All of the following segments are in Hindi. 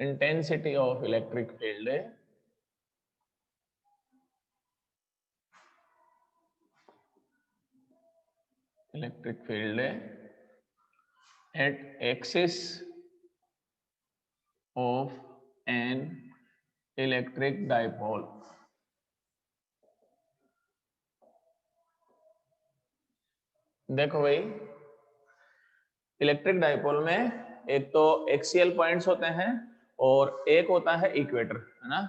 Intensity of electric field at axis of an electric dipole. देखो भाई, इलेक्ट्रिक डाइपोल में एक तो एक्सियल पॉइंट्स होते हैं और एक होता है इक्वेटर, है ना।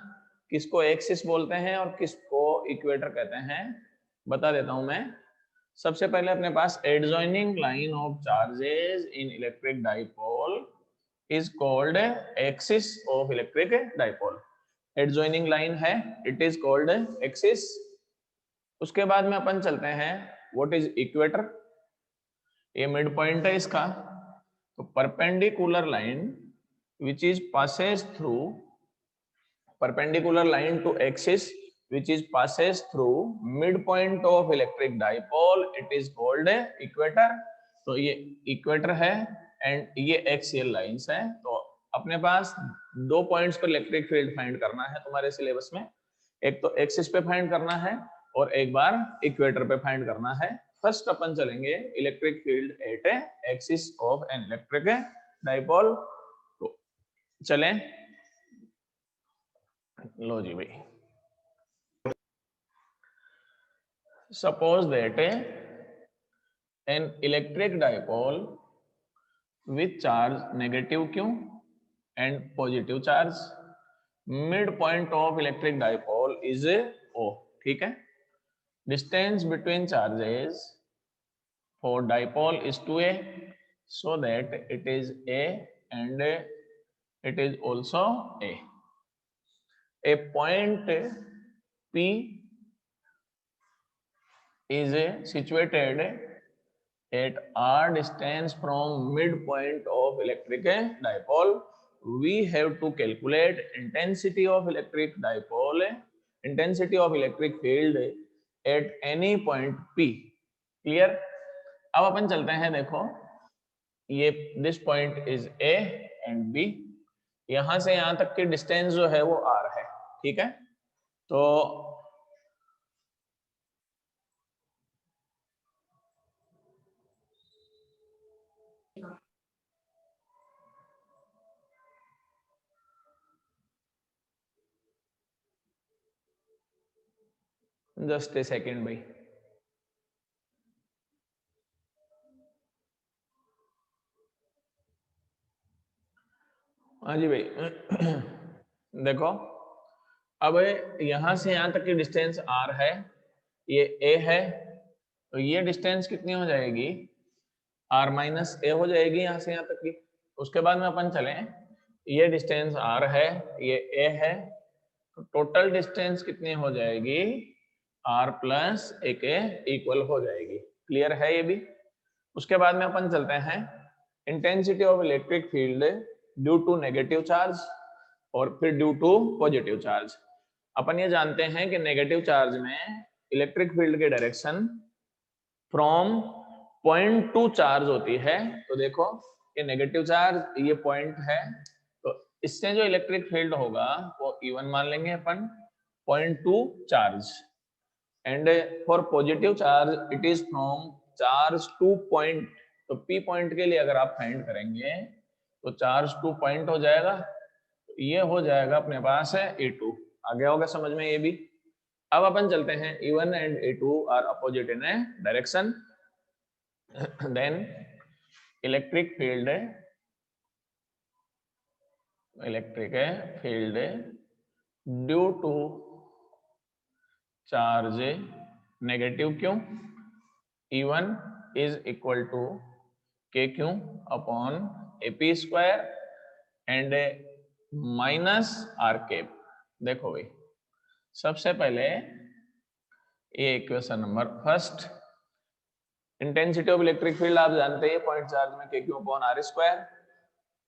किसको एक्सिस बोलते हैं और किसको इक्वेटर कहते हैं बता देता हूं मैं। सबसे पहले अपने पास adjoining line of charges in electric dipole is called axis of electric dipole. Adjoining line है, इट इज कॉल्ड एक्सिस। उसके बाद में अपन चलते हैं व्हाट इज इक्वेटर। ये मिड पॉइंट है इसका। तो perpendicular line which is passes through perpendicular line to axis which is passes through midpoint of electric dipole, it is called equator। तो ये इक्वेटर है एंड ये एक्सियल लाइंस है। तो अपने पास दो पॉइंट्स पर इलेक्ट्रिक फील्ड फाइंड करना है तुम्हारे सिलेबस में। एक तो एक्सिस पे फाइंड करना है और एक बार इक्वेटर पे फाइंड करना है। फर्स्ट अपन चलेंगे electric field at axis of N electric dipole. तो चलें, लो जी भाई। Suppose that N electric dipole with charge negative Q and positive charge, mid point of electric dipole is O। ठीक है, distance between charges for dipole is 2a, so that it is A and it is also A। A point P is situated at r distance from midpoint of electric dipole. We have to calculate intensity of electric dipole, intensity of electric field at any point P। Clear? अब अपन चलते हैं, देखो ये this point is A and B। यहां से यहां तक की डिस्टेंस जो है वो r है। ठीक है, तो जस्ट ए सेकेंड भाई। हाँ जी भाई। देखो अब यहां से यहां तक की डिस्टेंस r है, ये a है, तो ये डिस्टेंस कितनी हो जाएगी, r माइनस a हो जाएगी यहां से यहां तक की। उसके बाद में अपन चलें, ये डिस्टेंस r है, ये a है, तो टोटल डिस्टेंस कितनी हो जाएगी, r प्लस a के इक्वल हो जाएगी। क्लियर है ये भी? उसके बाद में अपन चलते हैं intensity of electric field due to negative charge और फिर ड्यू टू पॉजिटिव चार्ज। अपन ये जानते हैं कि नेगेटिव चार्ज में इलेक्ट्रिक फील्ड की direction from point to charge होती है। तो देखो ये नेगेटिव चार्ज, ये पॉइंट है, तो इससे जो इलेक्ट्रिक फील्ड होगा वो E1 मान लेंगे अपन, point to charge. And for positive charge it is from charge to point. तो P पॉइंट के लिए अगर आप फाइंड करेंगे तो चार्ज टू पॉइंट हो जाएगा, तो ये हो जाएगा अपने पास है E2। आ गया होगा समझ में ये भी? अब अपन चलते हैं E1 and E2 are opposite in a direction. Then electric field due to charge negative Q, E1 is equal to KQ upon AP square and minus R cap. देखो भाई, सबसे पहले ये equation number first, intensity of electric field आप जानते हैं पॉइंट चार्ज में KQ अपॉन R स्क्वायर।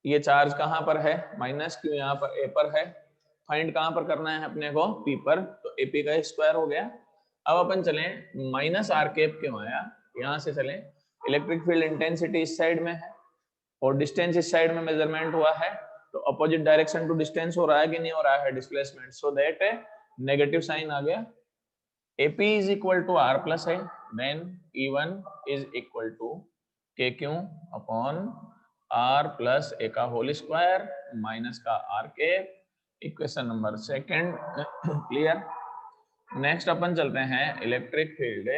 ये चार्ज कहां पर है, माइनस Q यहाँ पर A पर है। फाइंड कहां पर करना है अपने को, P पर, तो AP का स्क्वायर हो गया। अब अपन चलें, माइनस R कैप क्यों आया, यहां से चलें, इलेक्ट्रिक फील्ड इंटेंसिटी इस साइड में है और डिस्टेंस इस साइड में मेजरमेंट हुआ है, तो अपोजिट डायरेक्शन टू डिस्टेंस हो रहा है कि नहीं हो रहा है displacement, so that negative sign आ गया। AP is equal to R plus A, then E1 is equal to KQ upon R plus A का होल स्क्वायर माइनस का R के। Equation number second clear. Next अपन चलते हैं electric field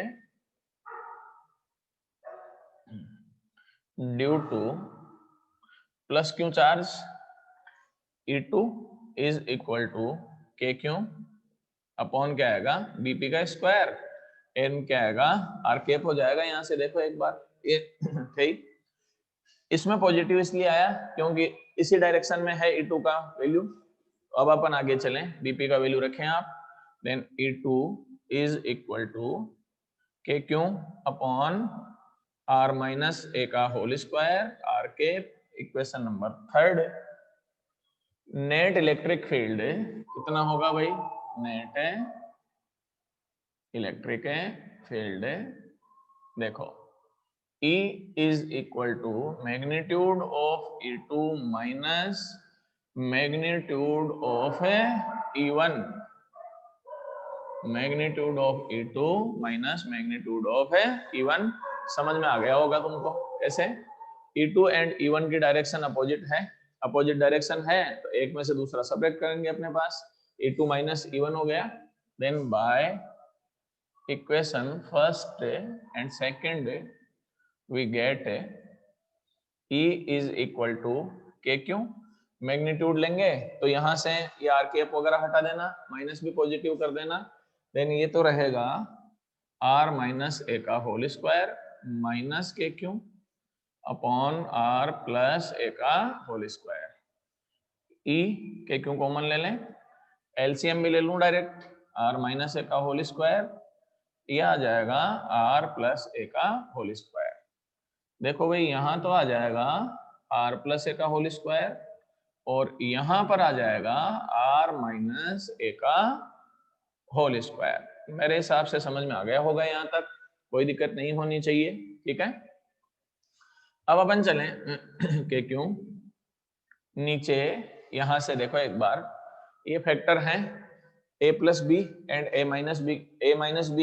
due to plus Q charge E2 is equal to KQ upon क्या आएगा BP का स्क्वायर, एन क्या आएगा आर कैप हो जाएगा। यहाँ से देखो एक बार ये ठीक, इसमें पॉजिटिव इसलिए आया क्योंकि इसी डायरेक्शन में है E2 का वैल्यू। अब अपन आगे चलें, BP का वैल्यू रखें आप, then E2 is equal to KQ upon R minus A का whole square R cap. Equation number third, net electric field कितना होगा भाई, नेट इलेक्ट्रिक फील्ड देखो E is equal to magnitude of E2 minus magnitude of E1, magnitude of E2 minus magnitude of E1। समझ में आ गया होगा तुमको कैसे, E2 एंड E1 की डायरेक्शन अपोजिट है, अपोजिट डायरेक्शन है तो एक में से दूसरा सब्ट्रैक्ट करेंगे अपने पास, E2 माइनस E1 हो गया। Then by equation first and second we get E is equal to KQ, magnitude लेंगे तो यहाँ से ये आर कैप वगैरह हटा देना, माइनस भी पॉजिटिव कर देना, देन ये तो रहेगा R माइनस A का whole square minus KQ upon R plus A का whole square. E KQ common ले लें, एलसीएम भी ले लूं डायरेक्ट, R माइनस A का होल स्क्वायर, ये आ जाएगा R प्लस A का होल स्क्वायर। देखो भाई यहाँ तो आ जाएगा R प्लस A का होल स्क्वायर और यहाँ पर आ जाएगा R माइनस A का होल स्क्वायर। मेरे हिसाब से समझ में आ गया होगा, यहाँ तक कोई दिक्कत नहीं होनी चाहिए, ठीक है। अब अपन चलें कि क्यों नीचे यहाँ से देखो एक बार, ये फैक्टर हैं a plus B and a minus B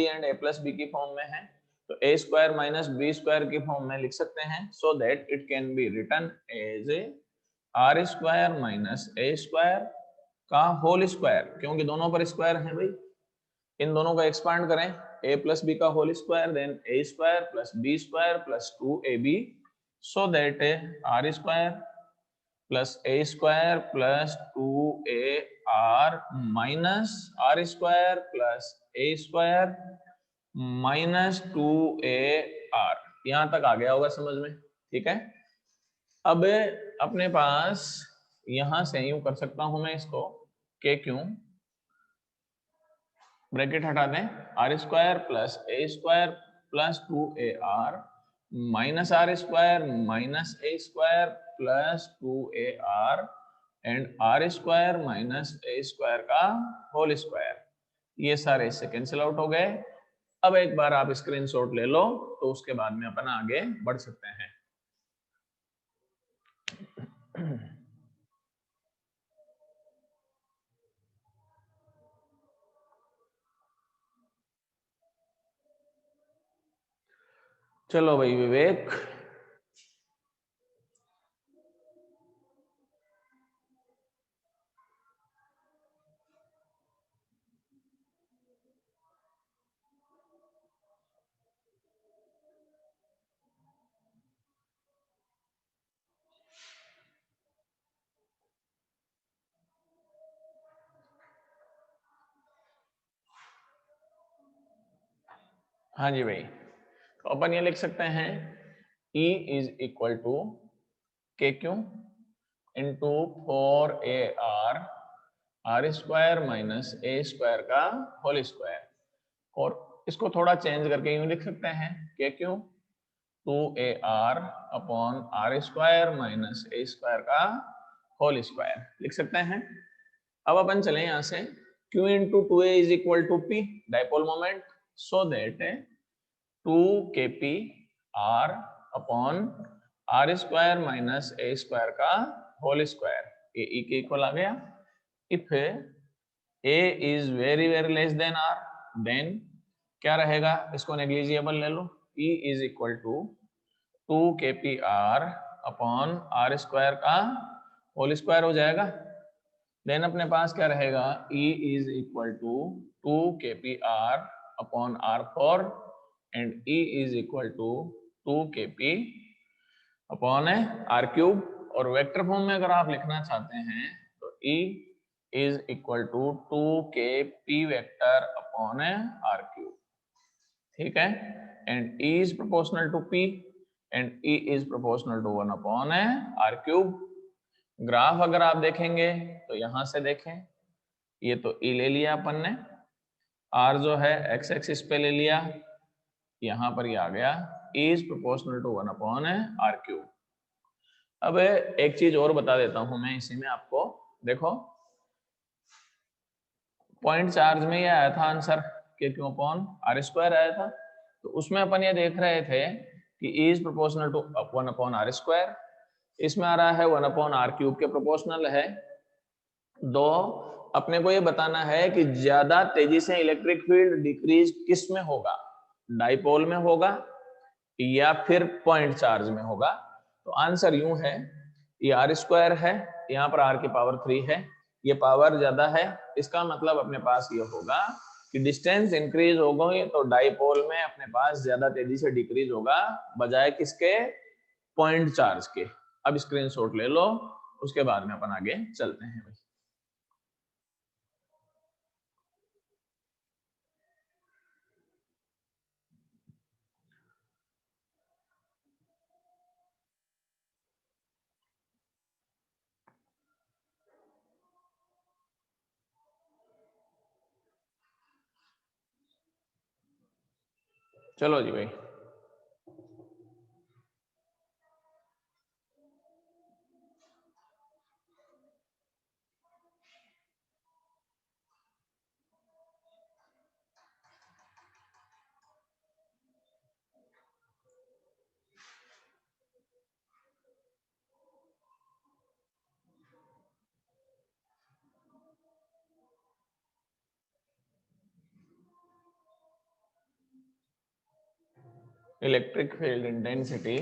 and a plus B की फॉर्म में है, तो a square minus B square की फॉर्म में लिख सकते हैं, so that it can be written as a R square minus a square का होल स्क्वायर, क्योंकि दोनों पर स्क्वायर है भाई, इन दोनों का एक्सपांड करें a प्लस बी का whole square, then a square plus B square plus 2ab, so that R square plus a square plus 2ar minus R square plus a square minus 2ar। यहां तक आ गया होगा समझ में, ठीक है। अब अपने पास यहां से यूं कर सकता हूं मैं इसको, के क्यों ब्रैकेट हटा दें, R square plus A square plus 2ar minus R square minus A square plus 2ar and R square minus A square का होल स्क्वायर, ये सारे इससे कैंसिल आउट हो गए। अब एक बार आप स्क्रीनशॉट ले लो तो उसके बाद में अपन आगे बढ़ सकते हैं। चलो भाई विवेक, हाँ जी भाई, तो अपन ये लिख सकते हैं E is equal to K Q into 4ar R square minus A square का होल स्क्वायर, और इसको थोड़ा चेंज करके यूं लिख सकते हैं K Q 2ar upon R square minus A square का होल स्क्वायर लिख सकते हैं। अब अपन चलें यहां से, q into 2a is equal to p dipole moment, so that 2kp r upon R square minus A square का होल स्क्वायर, ये ई के इक्वल आ गया। If A is very very less than R, then क्या रहेगा, इसको नेग्लिजिबल ले लो, E is equal to 2 kpr upon R square का होल स्क्वायर हो जाएगा। देन अपने पास क्या रहेगा, E is equal to 2 kpr upon r4 and E is equal to 2 kp upon r cube. और वेक्टर फॉर्म में अगर आप लिखना चाहते हैं तो E is equal to 2 kp vector upon r cube, ठीक है। And E is proportional to P and E is proportional to 1 upon r cube. Graph अगर आप देखेंगे तो यहां से देखें, ये तो E ले लिया अपन ने, R जो है x एक्सिस पे ले लिया, यहां पर ये आ गया E is proportional to 1 upon r cube. अब एक चीज और बता देता हूं मैं इसी में आपको, देखो पॉइंट चार्ज में ये आया था आंसर के क्यू अपॉन आर स्क्वायर आया था, तो उसमें अपन ये देख रहे थे कि E is proportional to 1 upon r square, इसमें आ रहा है 1 अपॉन r क्यूब के प्रोपोर्शनल है। दो, अपने को ये बताना है कि ज्यादा तेजी से इलेक्ट्रिक फील्ड डिक्रीज किस में होगा, डाइपोल में होगा या फिर पॉइंट चार्ज में होगा। तो आंसर यूं है, ये आर स्क्वायर है, यहाँ पर r की पावर 3 है, ये पावर ज्यादा है, इसका मतलब अपने पास ये होगा कि डिस्टेंस इंक्रीज होगा तो डाइपोल में अपने पास ज्यादा तेजी से डिक्रीज होगा बजाय किसके, पॉइंट चार्ज के। अब स्क्रीनशॉट ले लो, उसके बाद में अपन आगे चलते हैं भाई। चलो जी भाई, electric field intensity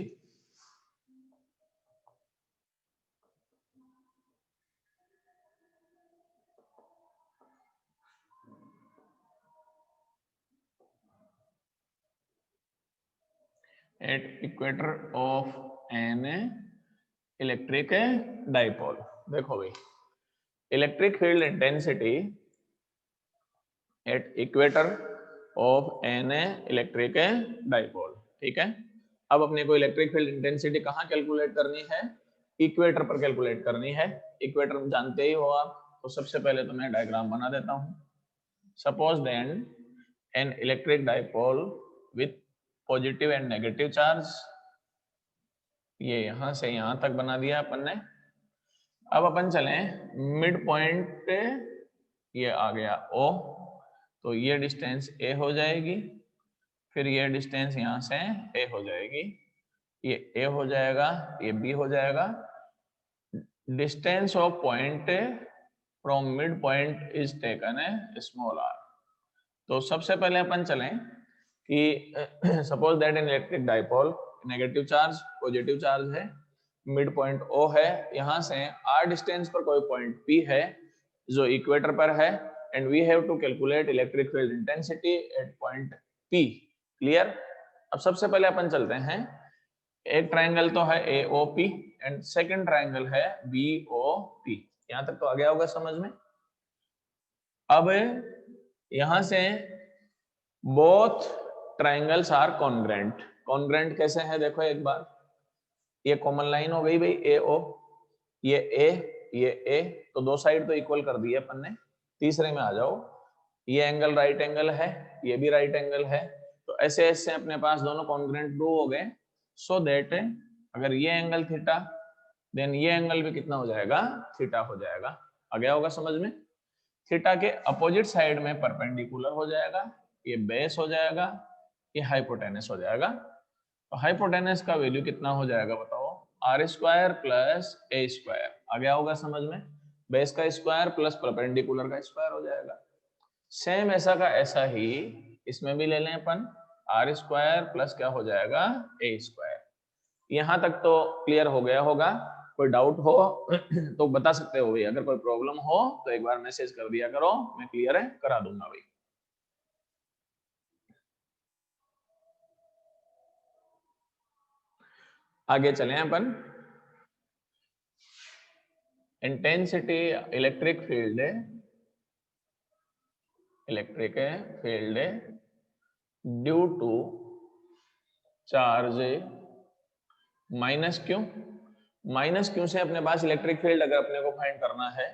at equator of N electric dipole. देखो भाई, electric field intensity at equator of N electric dipole, ठीक है। अब अपने को इलेक्ट्रिक फील्ड इंटेंसिटी कहाँ कैलकुलेट करनी है, इक्वेटर पर कैलकुलेट करनी है। इक्वेटर जानते ही हो आप, तो सबसे पहले तो मैं डायग्राम बना देता हूँ। Suppose then an electric dipole with positive and negative charge, ये यहां से यहां तक बना दिया अपन ने। अब अपन चले मिड पॉइंट पे, ये आ गया O, तो ये डिस्टेंस A हो जाएगी, फिर ये डिस्टेंस यहां से A हो जाएगी, ये A हो जाएगा, ये B हो जाएगा। Distance of point from mid point is taken a small r। तो सबसे पहले अपन चलें कि suppose that in electric dipole negative charge positive charge है, मिड पॉइंट O है, यहां से r डिस्टेंस पर कोई पॉइंट P है जो इक्वेटर पर है, and we have to calculate electric field intensity at point P। Clear. अब सबसे पहले अपन चलते हैं, एक ट्रायंगल तो है AOP एंड सेकंड ट्रायंगल है BOP। यहां तक तो आ गया होगा समझ में। अब यहां से both triangles are congruent. Congruent कैसे है देखो एक बार, ये कॉमन लाइन हो गई भाई AO, ये A, तो दो साइड तो इक्वल कर दिए अपन ने। तीसरे में आ जाओ, ये एंगल राइट एंगल है, ये भी राइट एंगल है, तो ऐसे ऐसे अपने पास दोनों कॉन्ग्रेंट प्रूव हो गए। सो दैट अगर ये एंगल थीटा, देन ये एंगल भी कितना हो जाएगा, थीटा हो जाएगा। आ गया होगा समझ में। थीटा के अपोजिट साइड में परपेंडिकुलर हो जाएगा, ये बेस हो जाएगा, ये हाइपोटेनस हो जाएगा। तो हाइपोटेनस का वैल्यू कितना हो जाएगा बताओ, R square plus A square. आ गया होगा समझ में, बेस का स्क्वायर प्लस परपेंडिकुलर का स्क्वायर हो जाएगा। सेम ऐसा का ऐसा ही इसमें भी ले लें अपन, आर स्क्वायर प्लस क्या हो जाएगा ए स्क्वायर। यहां तक तो क्लियर हो गया होगा, कोई डाउट हो तो बता सकते हो भाई, अगर कोई प्रॉब्लम हो तो एक बार मैसेज कर दिया करो, मैं क्लियर है करा दूंगा भाई। आगे चलें अपन, intensity electric field due to charge minus Q से अपने पास इलेक्ट्रिक फील्ड अगर अपने को फाइंड करना है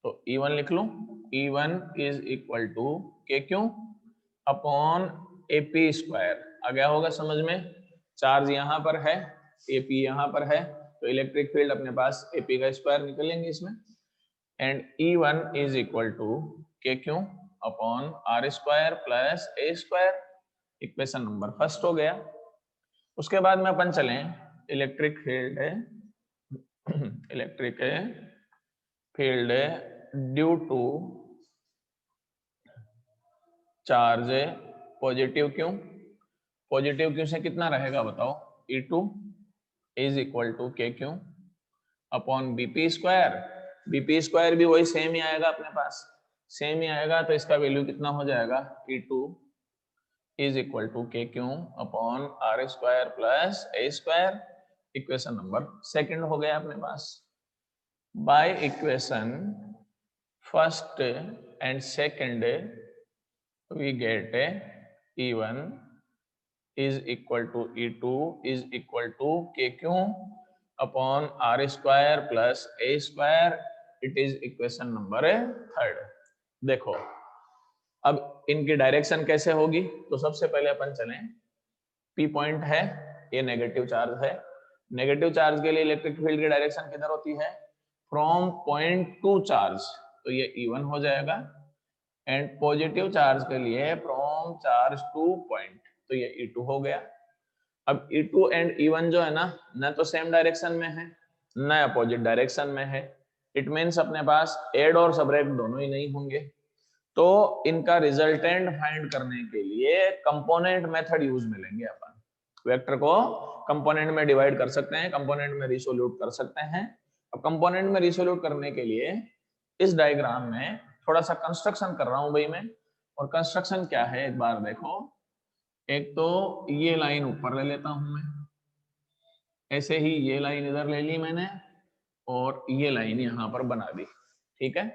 तो E1 लिख लूं, E1 is equal to K Q upon AP square. आ गया होगा समझ में, चार्ज यहाँ पर है, AP यहाँ पर है, तो इलेक्ट्रिक फील्ड अपने पास AP का स्क्वायर निकलेंगे इसमें, and E1 is equal to K Q upon R square plus A square. Equation number first हो गया। उसके बाद में अपन चलें electric field due to charge positive Q से कितना रहेगा बताओ, E2 is equal to K Q upon BP square भी वही सेम ही आएगा अपने पास, सेम ही आएगा, तो इसका वैल्यू कितना हो जाएगा, E2 is equal to K Q upon R square plus A square. Equation number second हो गया अपने पास। By equation first and second we get E1 is equal to E2 is equal to KQ upon R square plus A square. It is equation number third. देखो अब इनकी डायरेक्शन कैसे होगी, तो सबसे पहले अपन चलें, P पॉइंट है, ये नेगेटिव चार्ज है, नेगेटिव चार्ज के लिए इलेक्ट्रिक फील्ड की डायरेक्शन किधर होती है, फ्रॉम पॉइंट टू चार्ज, तो ये E1 हो जाएगा, एंड पॉजिटिव चार्ज के लिए फ्रॉम चार्ज टू पॉइंट, तो ये E2 हो गया। अब E2 एंड E1 जो है ना तो सेम डायरेक्शन में है ना अपोजिट डायरेक्शन में है, इट मीन्स अपने पास एड और सबट्रैक्ट दोनों ही नहीं होंगे, तो इनका रिजल्टेंट फाइंड करने के लिए कंपोनेंट मेथड यूज में लेंगे अपन। वेक्टर को कंपोनेंट में डिवाइड कर सकते हैं, कंपोनेंट में रिसोल्यूट कर सकते हैं। अब कंपोनेंट में रिसोल्यूट करने के लिए इस डायग्राम में थोड़ा सा कंस्ट्रक्शन कर रहा हूं भाई मैं, और कंस्ट्रक्शन क्या है एक बार देखो। एक तो ये लाइन ऊपर ले लेता हूं मैं, ऐसे ही ये लाइन इधर ले ली मैंने, और ये लाइन यहां पर बना दी, ठीक है।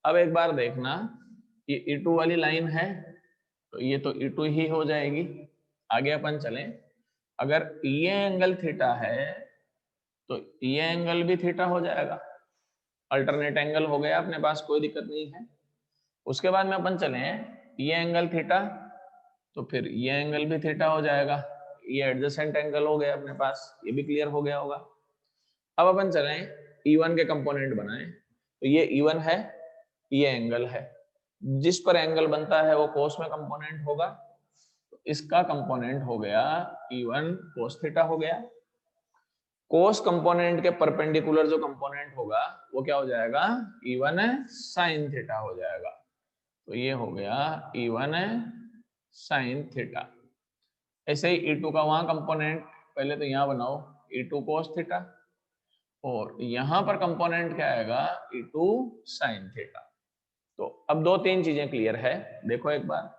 अब एक बार देखना, ये E2 वाली लाइन है, तो ये तो E2 ही हो जाएगी। आगे अपन चलें, अगर ये एंगल थीटा है तो ये एंगल भी थीटा हो जाएगा, अल्टरनेट एंगल हो गया अपने पास, कोई दिक्कत नहीं है। उसके बाद में अपन चले, ये एंगल थीटा, तो फिर ये एंगल भी थीटा हो जाएगा, ये एडजेसेंट एंगल हो गया अपने पास, ये भी क्लियर हो गया होगा। अब अपन चलें E1 के कंपोनेंट बनाएं, तो ये E1 है, ये एंगल है, जिस पर एंगल बनता है वो कोस में कंपोनेंट होगा, तो इसका कंपोनेंट हो गया E1 कोस थीटा हो गया। कोस कंपोनेंट के परपेंडिकुलर जो कंपोनेंट होगा वो क्या हो जाएगा, E1 साइन थीटा हो जाएगा, तो ये हो गया E1 साइन थीटा। ऐसे ही E2 का वहां कंपोनेंट, पहले तो यहां बनाओ E2 कोस थीटा, और यहां पर कंपोनेंट क्या आएगा, E2 साइन थीटा। तो अब दो तीन चीजें क्लियर है, देखो एक बार,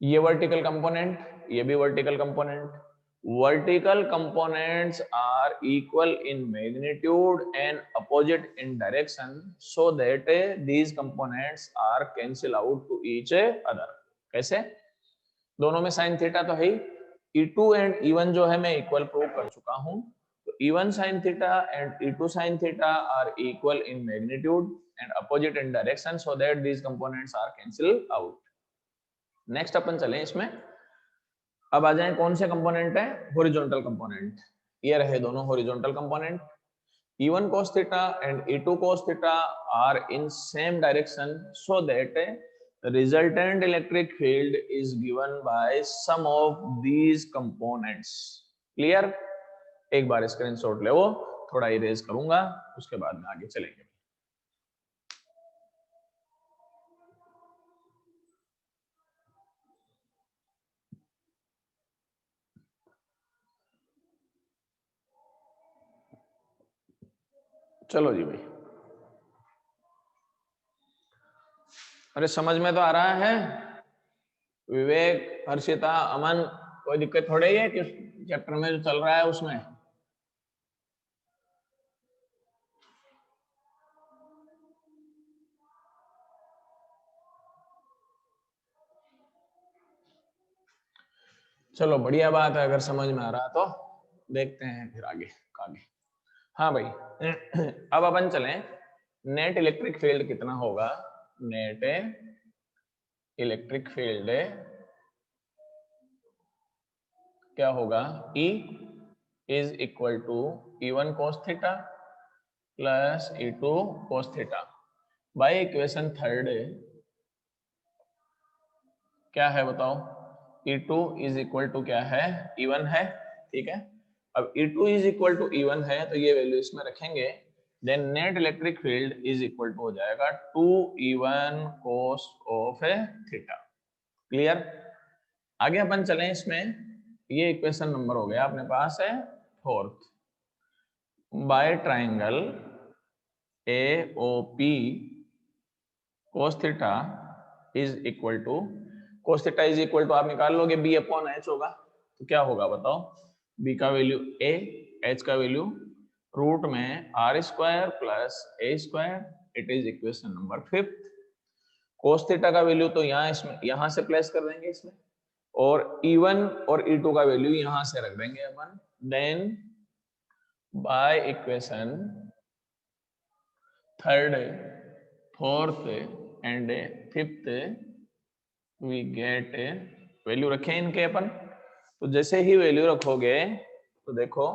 ये वर्टिकल कंपोनेंट, ये भी vertical component, vertical components are equal in magnitude and opposite in direction, so that these components are cancel out to each other। कैसे, दोनों में sin थीटा तो है, E2 एंड E1 जो है मैं इक्वल प्रूव कर चुका हूं, तो E1 sin theta and E2 sin theta are equal in magnitude and opposite in direction, so that these components are cancel out। नेक्स्ट अपन चलें इसमें, अब आ जाए कौन से कंपोनेंट है, हॉरिजॉन्टल कंपोनेंट, ये रहे दोनों horizontal component. E1 cos theta and E2 cos theta are in same direction, so that resultant electric field is given by sum of these components। Clear, एक बार स्क्रीनशॉट ले वो, थोड़ा इरेज करूंगा, उसके बाद में आगे चलेंगे। चलो जी भाई, अरे समझ में तो आ रहा है? विवेक, हर्षिता, अमन, कोई दिक्कत थोड़ी है कि चैप्टर में जो चल रहा है उसमें? चलो बढ़िया बात है, अगर समझ में आ रहा तो देखते हैं फिर आगे आगे। हाँ भाई, अब अपन चलें, नेट इलेक्ट्रिक फील्ड कितना होगा? नेट इलेक्ट्रिक फील्ड क्या होगा? E is equal to E1 cos theta plus E2 cos theta by equation third क्या है बताओ? E2 इज इक्वल टू क्या है? E1 है, ठीक है। अब E2 is equal to E1 है तो ये वैल्यू इसमें रखेंगे, then net electric field is equal to हो जाएगा 2E1 cos of theta. Clear? आगे अपन चलें इसमें, ये इक्वेशन नंबर हो गया अपने पास है fourth. By triangle AOP cos theta is equal to, cos theta is equal to आप निकाल लोगे B अपॉन H होगा, तो क्या होगा बताओ? B का वैल्यू A, H का वैल्यू रूट में R square plus A square, it is equation number fifth. cos theta का वैल्यू तो यहाँ इसमें यहाँ से प्लेस कर देंगे इसमें, और E1 और E2 का वैल्यू यहाँ से रख देंगे अपन। Then by equation third, fourth and fifth we get value रखे इनके अपन। तो जैसे ही वैल्यू रखोगे तो देखो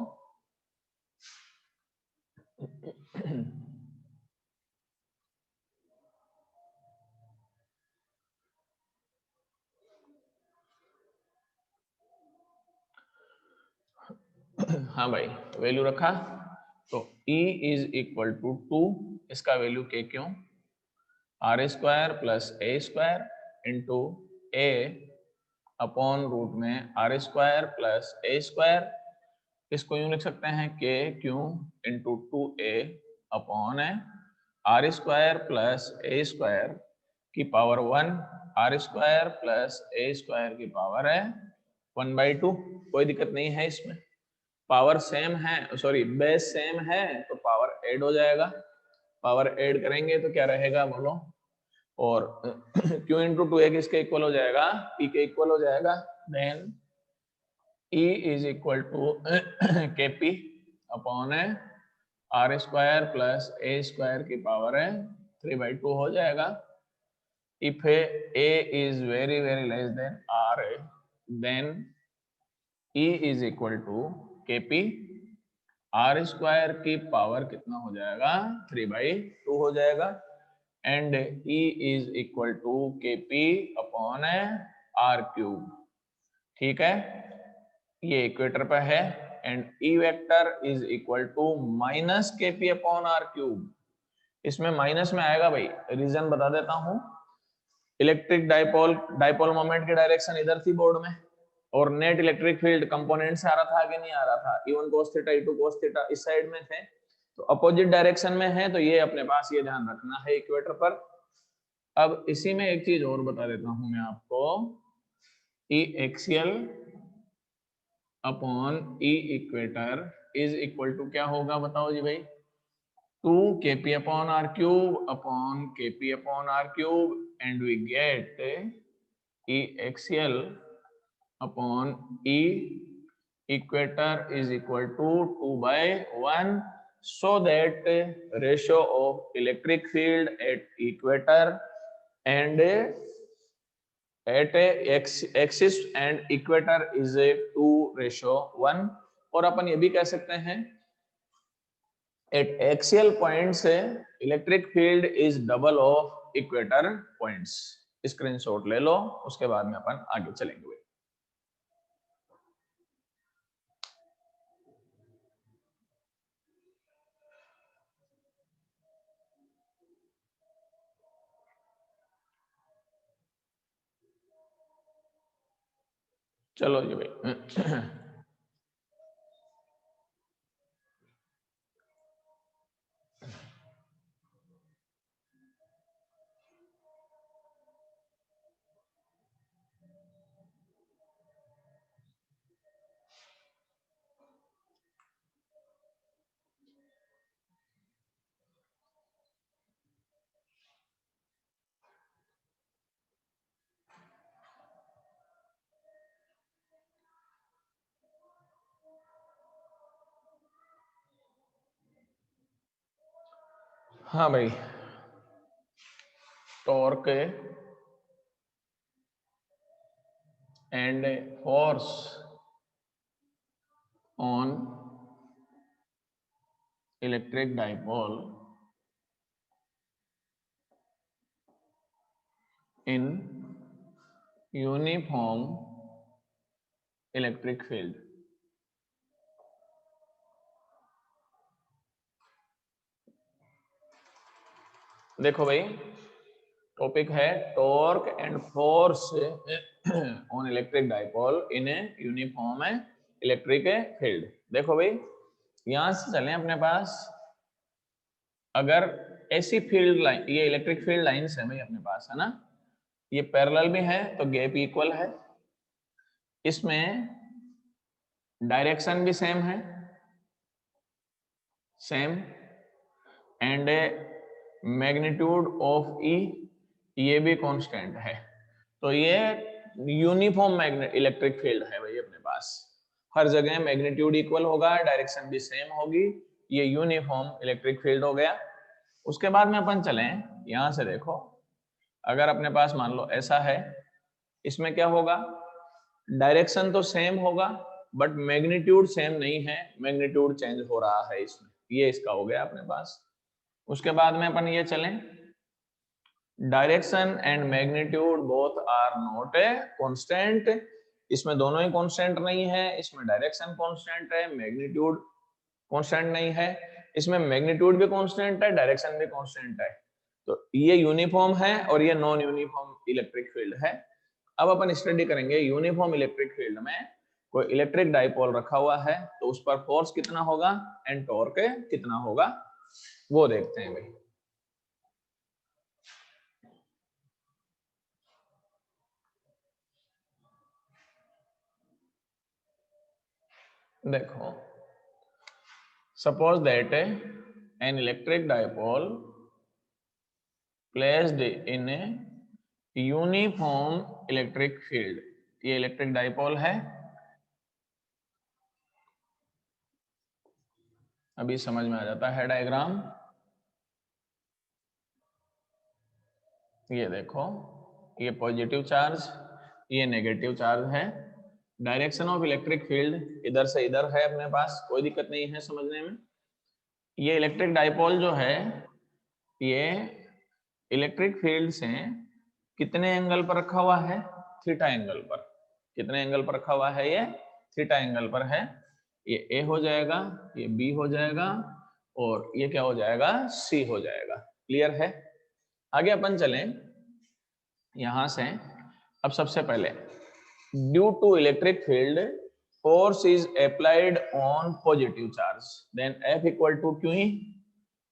हाँ भाई, वैल्यू रखा तो E इज इक्वल टू 2, इसका वैल्यू के क्यों? R square plus A square into A upon root में R square plus A square, इसको यूं लिख सकते हैं K Q into 2A upon R square plus A square की power 1, R square plus A square की पावर है 1/2। कोई दिक्कत नहीं है इसमें, पावर सेम है, सॉरी बेस सेम है तो पावर ऐड हो जाएगा। पावर ऐड करेंगे तो क्या रहेगा बोलो? और Q इंटू 2A किसके इक्वल हो जाएगा? P के इक्वल हो जाएगा। Then E is equal to KP upon R square plus A square की पावर है 3/2 हो जाएगा। If A is very very less than R, then E is equal to KP, R square की पावर कितना हो जाएगा? 3/2 हो जाएगा। And E is equal to KP upon R cube, ठीक है, ये इक्वेटर पर है। And E vector is equal to minus KP upon R cube. इसमें माइनस में आएगा भाई, रीजन बता देता हूं। इलेक्ट्रिक डाइपोल मोमेंट की डायरेक्शन इधर थी बोर्ड में, और नेट इलेक्ट्रिक फील्ड कंपोनेंट से आ रहा था कि नहीं आ रहा था? E1 cos theta E2 cos theta इस साइड में थे, तो अपोजिट डायरेक्शन में है, तो ये अपने पास ये ध्यान रखना है इक्वेटर पर। अब इसी में एक चीज और बता देता हूं मैं आपको, E axial upon E equator is equal to क्या होगा बताओ जी भाई? 2 KP upon R cube upon KP upon R cube, and we get E axial upon E equator is equal to 2/1, so that ratio of electric field at equator and at axis and equator is a 2:1। और अपन ये भी कह सकते हैं at axial points electric field is double of equator points। Screenshot ले लो, उसके बाद में अपन आगे चलेंगे। चलो जी भाई। हाँ भाई, torque and force on electric dipole in uniform electric field. देखो भाई, टॉपिक है torque and force on electric dipole in a uniform electric field. देखो भाई, यहां से चलें अपने पास, अगर ऐसी फील्ड लाइन, ये इलेक्ट्रिक फील्ड लाइंस है भाई अपने पास, है ना, ये पैरेलल भी है तो गैप इक्वल है, इसमें डायरेक्शन भी सेम है, सेम, एंड मैग्नीट्यूड ऑफ ई ये भी कांस्टेंट है। तो ये यूनिफॉर्म मैग्नेट इलेक्ट्रिक फील्ड है भाई अपने पास, हर जगह मैग्नीट्यूड इक्वल होगा, डायरेक्शन भी सेम होगी, ये यूनिफॉर्म इलेक्ट्रिक फील्ड हो गया। उसके बाद में अपन चलें, यहां से देखो, अगर अपने पास मान लो ऐसा है, इसमें क्या होगा, डायरेक्शन तो सेम होगा बट मैग्नीट्यूड सेम नहीं है, मैग्नीट्यूड चेंज हो रहा है इसमें, ये इसका हो गया अपने पास। उसके बाद में अपन ये चलें, direction and magnitude both are not a constant, इसमें दोनों ही कांस्टेंट नहीं है, इसमें डायरेक्शन कांस्टेंट है, मैग्नीट्यूड कांस्टेंट नहीं है, इसमें मैग्नीट्यूड भी कांस्टेंट है, डायरेक्शन भी कांस्टेंट है। तो ये यूनिफॉर्म है और ये नॉन यूनिफॉर्म इलेक्ट्रिक फील्ड है। अब अपन स्टडी करेंगे यूनिफॉर्म इलेक्ट्रिक फील्ड में कोई इलेक्ट्रिक डाइपोल रखा हुआ है तो उस पर फोर्स कितना होगा एंड टॉर्क कितना होगा, वो देखते हैं भाई। देखो, suppose that N electric dipole placed in a uniform electric field, ये इलेक्ट्रिक डाइपोल है, अभी समझ में आ जाता है डायग्राम। ये देखो, ये पॉजिटिव चार्ज, ये नेगेटिव चार्ज है, डायरेक्शन ऑफ इलेक्ट्रिक फील्ड इधर से इधर है अपने पास, कोई दिक्कत नहीं है समझने में। ये इलेक्ट्रिक डाइपोल जो है, ये इलेक्ट्रिक फील्ड से कितने एंगल पर रखा हुआ है, थीटा एंगल पर। कितने एंगल पर रखा हुआ है, ये थीटा एंगल पर है। ये ए हो जाएगा, ये बी हो जाएगा और ये क्या हो जाएगा, सी हो जाएगा। क्लियर है? आगे अपन चलें यहां से। अब सबसे पहले, due to electric field force is applied on positive charge then F equal to Q E,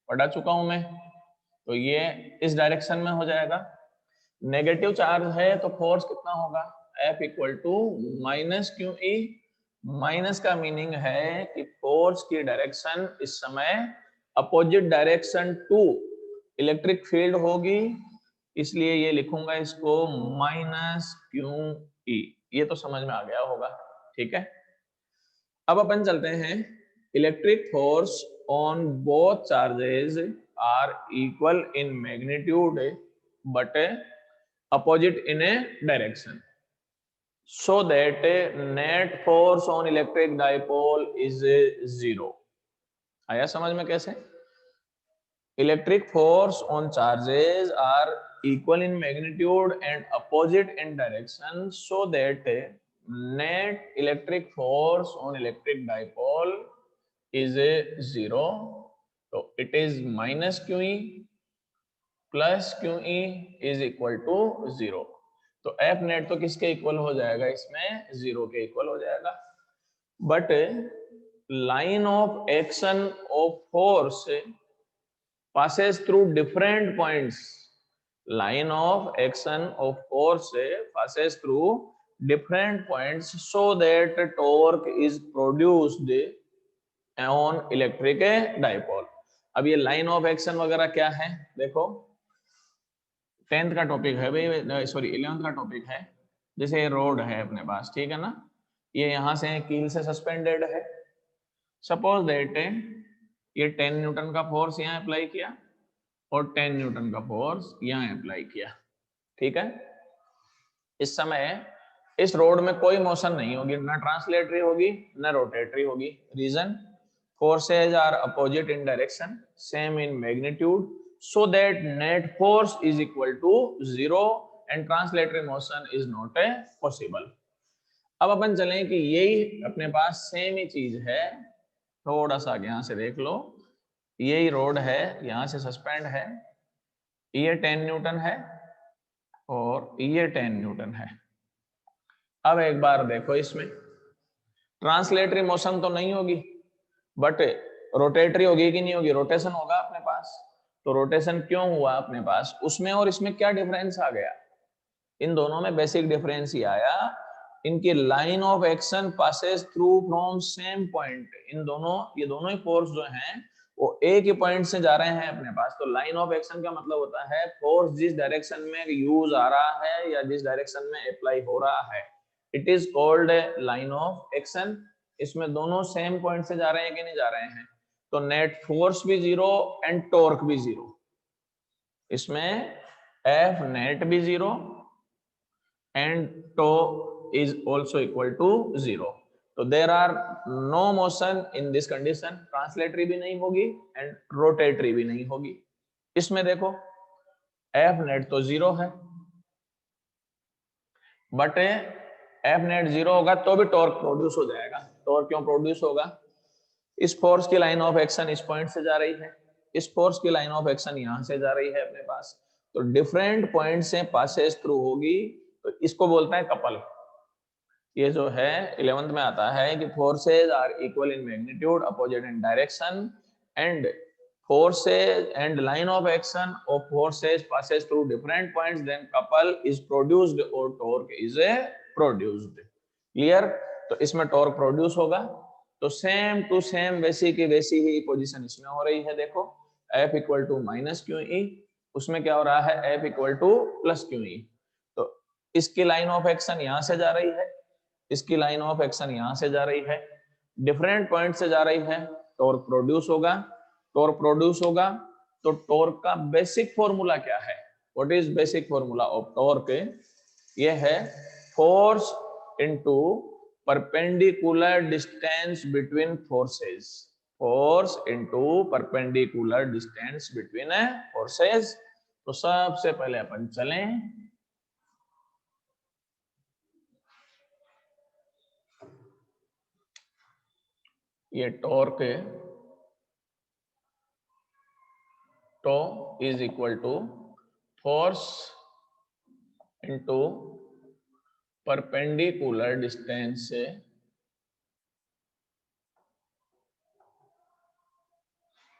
पढ़ा चुका हूं मैं, तो ये इस डायरेक्शन में हो जाएगा। नेगेटिव चार्ज है तो फोर्स कितना होगा, F equal to minus q e. माइनस का मीनिंग है कि फोर्स की डायरेक्शन इस समय opposite direction to electric field होगी, इसलिए ये लिखूंगा इसको माइनस क्यू ई। ये तो समझ में आ गया होगा, ठीक है। अब अपन चलते हैं, electric force on both charges are equal in magnitude but opposite in a direction, so that net force on electric dipole is zero। आया समझ में कैसे? Electric force on charges are equal in magnitude and opposite in direction, so that net electric force on electric dipole is a zero। so it is minus QE plus QE is equal to zero। तो एफ नेट तो किसके इक्वल हो जाएगा, इसमें 0 के इक्वल हो जाएगा। But line of action of force passes through different points. Line of action of force passes through different points so that torque is produced on electric dipole. अब ये लाइन ऑफ एक्शन वगैरह क्या है, देखो 10th का टॉपिक है भाई, सॉरी 11th का टॉपिक है। जैसे ये रोड है अपने पास, ठीक है ना, ये यहां से कील से सस्पेंडेड है। सपोज दैट ये 10 न्यूटन का फोर्स यहाँ अप्लाई किया और 10 न्यूटन का फोर्स यहाँ अप्लाई किया, ठीक है। इस समय इस रोड में कोई मोशन नहीं होगी, ना ट्रांसलेटरी होगी ना रोटेटरी होगी। Reason, forces are opposite in direction, same in magnitude, so that net force is equal to 0 and translatory motion is not a possible. अब अपन चलें कि यही अपने पास सेम ही चीज है, थोड़ा सा यहां से देख लो, यही रोड है, यहां से सस्पेंड है, ये 10 न्यूटन है और ये 10 न्यूटन है। अब एक बार देखो, इसमें ट्रांसलेटरी मोशन तो नहीं होगी बट रोटेटरी होगी कि नहीं होगी, रोटेशन होगा अपने पास। तो रोटेशन क्यों हुआ अपने पास, उसमें और इसमें क्या डिफरेंस आ गया, इन दोनों में बेसिक डिफरेंस ही आया, इनकी line of action passes through from same point. इन दोनों, ये दोनों ही फोर्स जो हैं वो एक ही पॉइंट से जा रहे हैं अपने पास। तो लाइन ऑफ एक्शन का मतलब होता है फोर्स जिस डायरेक्शन में यूज आ रहा है या जिस डायरेक्शन में अप्लाई हो रहा है, it is called line of action. इसमें दोनों सेम पॉइंट से जा रहे हैं कि नहीं जा रहे हैं, तो नेट फोर्स भी 0 एंड टॉर्क भी 0। इसमें एफ नेट भी 0 and tau is also equal to 0. तो there are no motion in this condition, translatory भी नहीं होगी एंड रोटेटरी भी नहीं होगी। इसमें देखो एफ नेट तो 0 है, बट एफ नेट 0 होगा तो भी टॉर्क प्रोड्यूस हो जाएगा। टॉर्क क्यों प्रोड्यूस होगा, इस फोर्स की लाइन ऑफ एक्शन इस पॉइंट से जा रही है, इस फोर्स की लाइन ऑफ एक्शन यहां से जा रही है अपने पास, तो डिफरेंट पॉइंट से पासेस थ्रू होगी, तो इसको बोलता है कपल। ये जो है 11th में आता है कि forces are equal in magnitude, opposite in direction, and forces and line of action of forces passes through different points, then couple is produced or torque is produced. Clear? तो इसमें torque produce होगा, तो सेम टू सेम वैसी की वैसी ही पोजीशन इसमें हो रही है। देखो F equal to minus q e, उसमें क्या हो रहा है F equal to plus q e. तो इसकी लाइन ऑफ एक्शन यहां से जा रही है, इसकी लाइन ऑफ एक्शन यहां से जा रही है, डिफरेंट पॉइंट से जा रही है, टॉर्क प्रोड्यूस होगा। टॉर्क प्रोड्यूस होगा तो टॉर्क का बेसिक फॉर्मूला क्या है, what is basic formula of torque, ये है force into perpendicular distance between forces, force into perpendicular distance between forces. तो सबसे पहले अपन चलें, ये torque tau is equal to force into perpendicular distance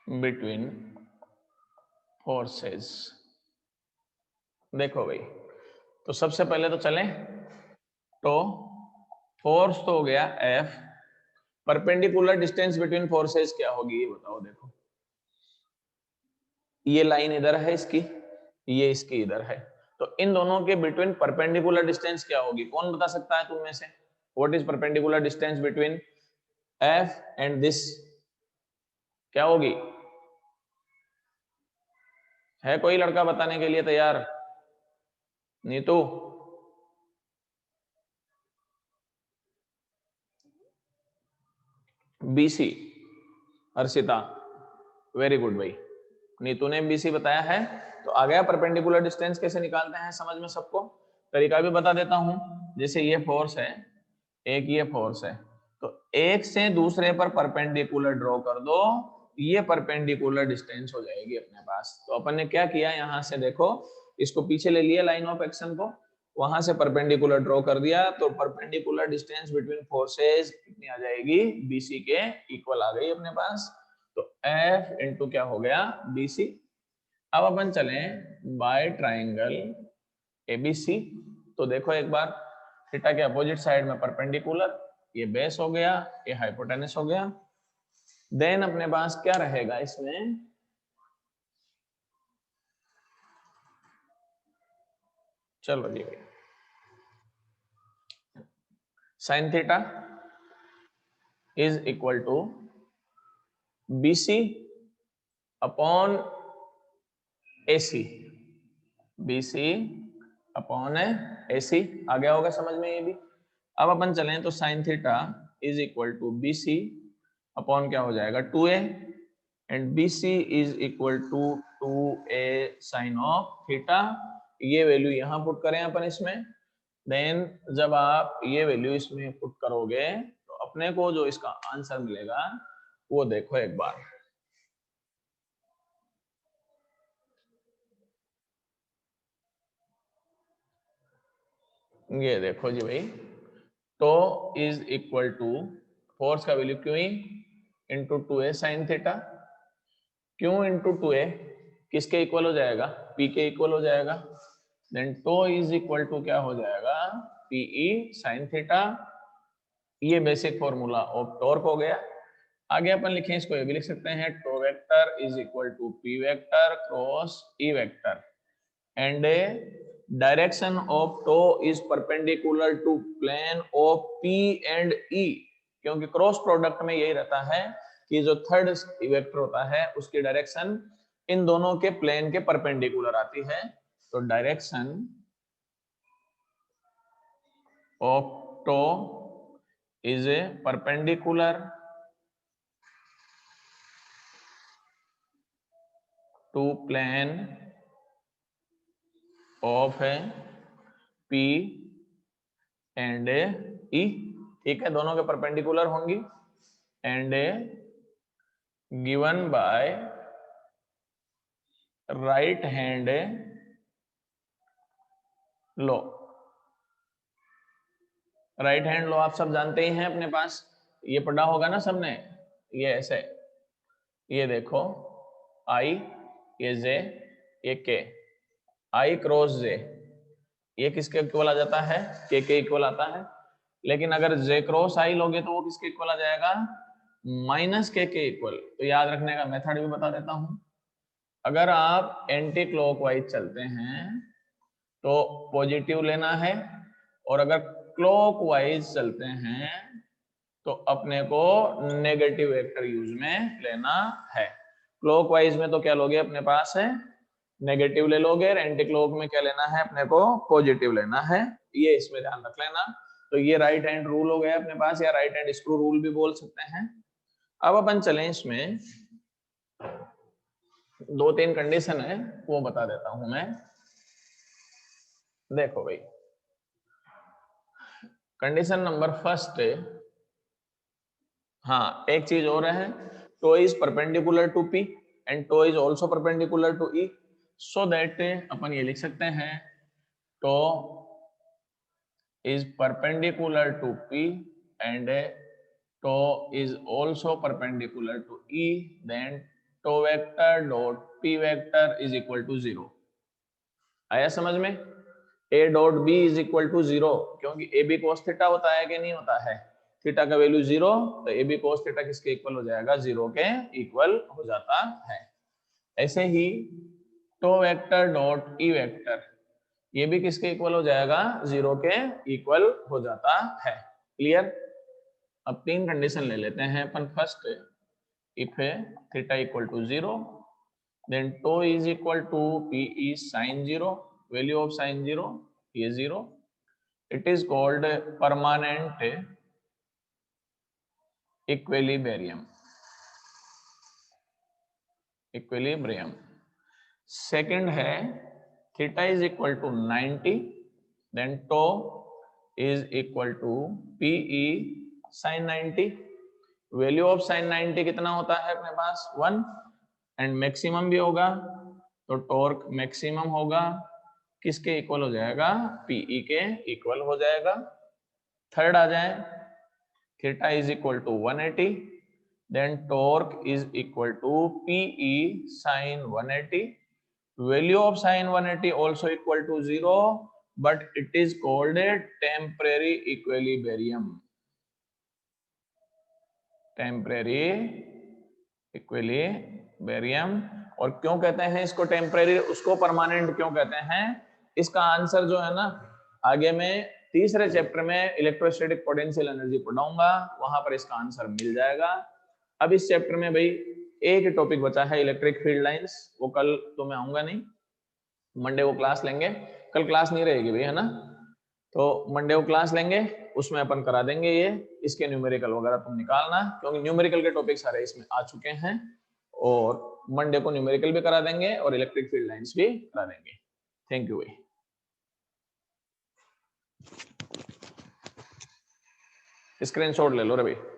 between forces. देखो भाई, तो सबसे पहले तो चलें, तो फोर्स तो हो गया F, perpendicular distance between forces क्या होगी ये बताओ। देखो ये लाइन इधर है इसकी, ये इसकी इधर है, तो इन दोनों के बिटवीन परपेंडिकुलर डिस्टेंस क्या होगी, कौन बता सकता है तुम में से, what is perpendicular distance between F and this, क्या होगी? है कोई लड़का बताने के लिए तैयार? Neetu, BC, Harshita, very good भाई, नीतू ने BC बताया है। तो आ गया परपेंडिकुलर डिस्टेंस कैसे निकालते हैं समझ में सबको, तरीका भी बता देता हूं। जैसे ये फोर्स है, एक ये फोर्स है, तो एक से दूसरे पर परपेंडिकुलर ड्रॉ कर दो, ये परपेंडिकुलर डिस्टेंस हो जाएगी अपने पास। तो अपन ने क्या किया, यहां से देखो इसको पीछे ले लिया लाइन ऑफ एक्शन को, वहां से परपेंडिकुलर ड्रॉ कर दिया, तो परपेंडिकुलर डिस्टेंस बिटवीन फोर्सेस कितनी आ जाएगी, BC के इक्वल आ गई अपने पास। तो F इंटू क्या हो गया, BC। अब अपन चलें बाय ट्राइंगल ABC। तो देखो एक बार, थीटा के अपोजिट साइड में परपेंडिकुलर, ये बेस हो गया, ये हाइपोटेनस हो गया। देन अपने पास क्या रहेगा इसमें, चलो जी भाई, sine theta is equal to BC upon AC, BC upon AC। आ गया होगा समझ में ये भी। अब अपन चलें तो sine theta is equal to BC upon क्या हो जाएगा 2A, and BC is equal to 2A sine of theta. ये वैल्यू यहाँ पुट करें अपन इसमें। देन जब आप ये वैल्यू इसमें पुट करोगे तो अपने को जो इसका आंसर मिलेगा वो देखो एक बार। ये देखो जी भाई, tau is equal to force का value Q into 2A sine theta. Q into 2A किसके इक्वल हो जाएगा, P के इक्वल हो जाएगा। Then tau is equal to क्या हो जाएगा, PE साइन थीटा। ये बेसिक फॉर्मूला ऑफ टॉर्क हो गया। आगे अपन लिखें इसको, ये भी लिख सकते हैं, tau vector is equal to P vector cross E vector, and direction of tau is perpendicular to plane of P and E। क्योंकि क्रॉस प्रोडक्ट में यही रहता है कि जो थर्ड वेक्टर होता है उसकी डायरेक्शन इन दोनों के प्लेन के परपेंडिकुलर आती है। तो direction of tau is a perpendicular to plane of P and E। ठीक है, दोनों के परपेंडिकुलर होंगी, and given by right hand law. Right hand law आप सब जानते ही हैं, अपने पास ये पढ़ा होगा ना सबने। ये ऐसे, ये देखो I, ये J, ये K, I क्रॉस J, ये किसके इक्वल आ जाता है, K के इक्वल आता है। लेकिन अगर J क्रॉस I लोगे तो वो किसके इक्वल आ जाएगा, माइनस K के इक्वल। तो याद रखने का मेथड भी बता देता हूं। अगर आप एंटी क्लॉकवाइज चलते हैं तो पॉजिटिव लेना है, और अगर क्लॉकवाइज चलते हैं तो अपने को नेगेटिव वेक्टर यूज में लेना है। क्लॉकवाइज में तो क्या लोगे, अपने पास है नेगेटिव ले लोगे, और एंटी क्लॉक में क्या लेना है, अपने को पॉजिटिव लेना है। ये इसमें ध्यान रख लेना। तो ये राइट हैंड रूल हो गया अपने पास, या राइट हैंड स्क्रू रूल भी बोल सकते हैं। अब अपन चलें, इसमें दो तीन कंडीशन है वो बता देता हूं मैं। देखो भाई, कंडीशन नंबर फर्स्ट, हाँ एक चीज और है, tau is perpendicular to P and tau is also perpendicular to E, so that अपन ये लिख सकते हैं, tau is perpendicular to P and tau is also perpendicular to E, then tau vector dot P vector is equal to 0। आया समझ में। A dot B is equal to 0, क्योंकि AB cos थीटा होता है कि नहीं होता है, थीटा का वैल्यू 0, तो AB cos थीटा किसके इक्वल हो जाएगा, 0 के इक्वल हो जाता है। ऐसे ही tau vector dot E vector, ये भी किसके इक्वल हो जाएगा, 0 के इक्वल हो जाता है। क्लियर। अब तीन कंडीशन ले लेते हैं अपन। First, if theta equal to 0, then tau is equal to P is sin 0, value of sin 0 is 0. It is called permanent equilibrium. Equilibrium. Second है theta is equal to 90, then tau is equal to PE sin 90. Value of sin 90 कितना होता है अपने पास 1, एंड मैक्सिमम भी होगा, तो टॉर्क मैक्सिमम होगा किसके इक्वल हो जाएगा, पीई के इक्वल हो जाएगा। थर्ड आ जाए, theta is equal to 180, then torque is equal to PE sine 180, value of sin 180 also equal to 0, but it is called a temporary equilibrium. Temporary equilibrium. और क्यों कहते हैं इसको टेम्परेरी, उसको परमानेंट क्यों कहते हैं, इसका आंसर जो है ना आगे मैं तीसरे चैप्टर में इलेक्ट्रोस्टैटिक पोटेंशियल एनर्जी पढ़ाऊंगा, वहां पर इसका आंसर मिल जाएगा। अब इस चैप्टर में भाई एक टॉपिक बचा है इलेक्ट्रिक फील्ड लाइंस, वो कल तो मैं आऊंगा नहीं, मंडे को क्लास लेंगे, कल क्लास नहीं रहेगी भाई, है ना, तो मंडे को क्लास लेंगे, उसमें अपन करा देंगे ये, इसके न्यूमेरिकल वगैरह तुम निकालना, क्योंकि न्यूमेरिकल के टॉपिक सारे इसमें आ चुके हैं, और मंडे को न्यूमेरिकल भी करा देंगे और इलेक्ट्रिक फील्ड लाइंस भी करा देंगे। थैंक यू भाई। स्क्रीनशॉट ले लो रे भाई।